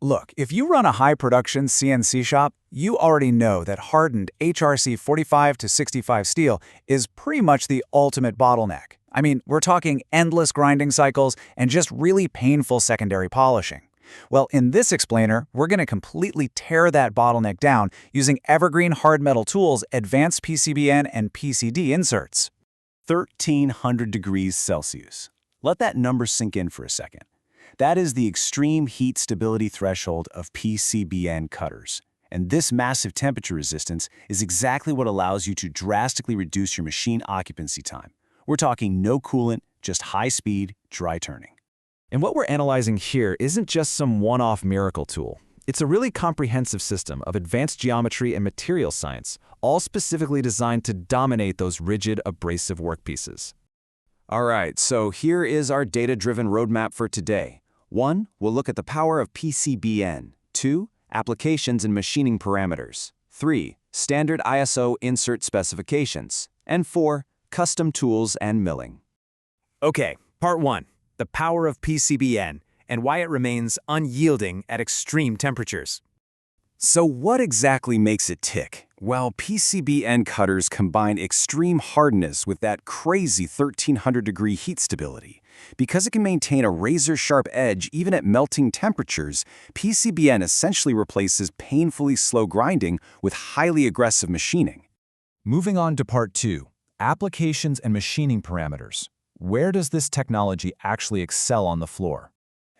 Look, if you run a high-production CNC shop, you already know that hardened HRC 45 to 65 steel is pretty much the ultimate bottleneck. I mean, we're talking endless grinding cycles and just really painful secondary polishing. Well, in this explainer, we're going to completely tear that bottleneck down using evergreen hard metal tools, advanced PCBN and PCD inserts. 1,300 degrees Celsius. Let that number sink in for a second. That is the extreme heat stability threshold of PCBN cutters. And this massive temperature resistance is exactly what allows you to drastically reduce your machine occupancy time. We're talking no coolant, just high-speed, dry turning. And what we're analyzing here isn't just some one-off miracle tool. It's a really comprehensive system of advanced geometry and material science, all specifically designed to dominate those rigid, abrasive workpieces. All right, so here is our data-driven roadmap for today. 1. We'll look at the power of PCBN. 2. Applications and machining parameters. 3. Standard ISO insert specifications. And 4. Custom tools and milling. Okay, part 1. The power of PCBN and why it remains unyielding at extreme temperatures. So what exactly makes it tick? Well, PCBN cutters combine extreme hardness with that crazy 1,300-degree heat stability. Because it can maintain a razor-sharp edge even at melting temperatures, PCBN essentially replaces painfully slow grinding with highly aggressive machining. Moving on to part 2, applications and machining parameters. Where does this technology actually excel on the floor?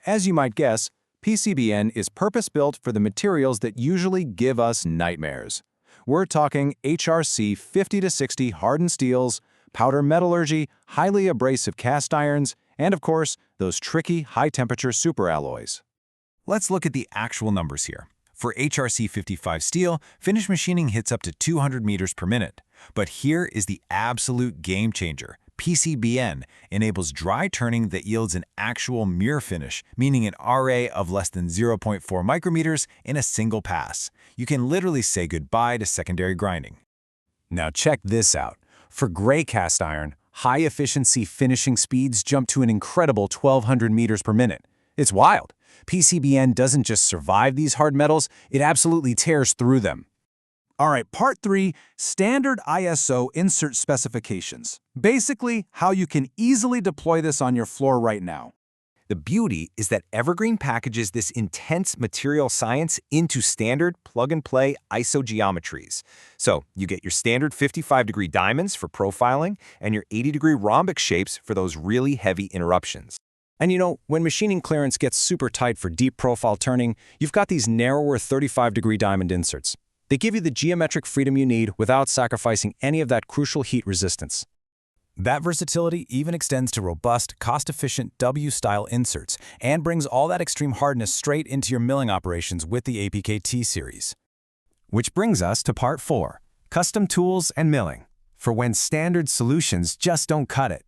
As you might guess, PCBN is purpose-built for the materials that usually give us nightmares. We're talking HRC 50 to 60 hardened steels, powder metallurgy, highly abrasive cast irons, and of course, those tricky high-temperature superalloys. Let's look at the actual numbers here. For HRC 55 steel, finish machining hits up to 200 meters per minute. But here is the absolute game changer. PCBN enables dry turning that yields an actual mirror finish, meaning an RA of less than 0.4 micrometers in a single pass. You can literally say goodbye to secondary grinding. Now check this out. For gray cast iron, high-efficiency finishing speeds jump to an incredible 1,200 meters per minute. It's wild. PCBN doesn't just survive these hard metals, it absolutely tears through them. All right, part 3, standard ISO insert specifications. Basically, how you can easily deploy this on your floor right now. The beauty is that Evergreen packages this intense material science into standard plug-and-play ISO geometries. So you get your standard 55-degree diamonds for profiling and your 80-degree rhombic shapes for those really heavy interruptions. And you know, when machining clearance gets super tight for deep profile turning, you've got these narrower 35-degree diamond inserts. They give you the geometric freedom you need without sacrificing any of that crucial heat resistance. That versatility even extends to robust, cost-efficient W-style inserts and brings all that extreme hardness straight into your milling operations with the APKT series. Which brings us to part 4, custom tools and milling, for when standard solutions just don't cut it.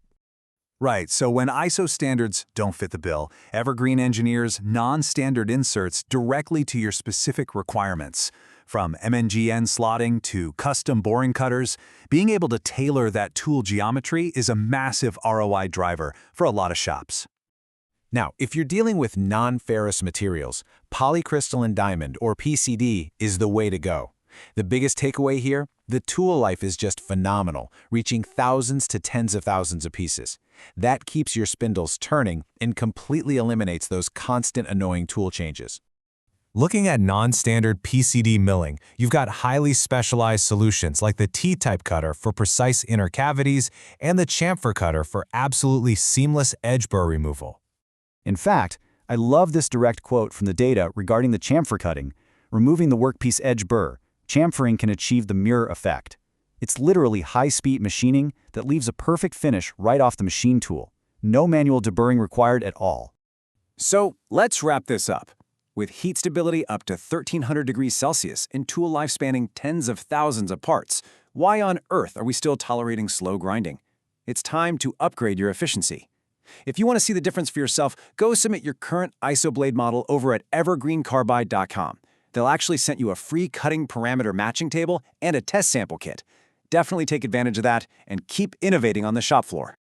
Right, so when ISO standards don't fit the bill, Evergreen engineers non-standard inserts directly to your specific requirements. From MNGN slotting to custom boring cutters, being able to tailor that tool geometry is a massive ROI driver for a lot of shops. Now, if you're dealing with non-ferrous materials, polycrystalline diamond, or PCD, is the way to go. The biggest takeaway here? The tool life is just phenomenal, reaching thousands to tens of thousands of pieces. That keeps your spindles turning and completely eliminates those constant annoying tool changes. Looking at non-standard PCD milling, you've got highly specialized solutions like the T-type cutter for precise inner cavities and the chamfer cutter for absolutely seamless edge burr removal. In fact, I love this direct quote from the data regarding the chamfer cutting. Removing the workpiece edge burr, chamfering can achieve the mirror effect. It's literally high-speed machining that leaves a perfect finish right off the machine tool. No manual deburring required at all. So let's wrap this up. With heat stability up to 1,300 degrees Celsius and tool life spanning tens of thousands of parts, why on earth are we still tolerating slow grinding? It's time to upgrade your efficiency. If you want to see the difference for yourself, go submit your current ISO blade model over at evergreencarbide.com. They'll actually send you a free cutting parameter matching table and a test sample kit. Definitely take advantage of that and keep innovating on the shop floor.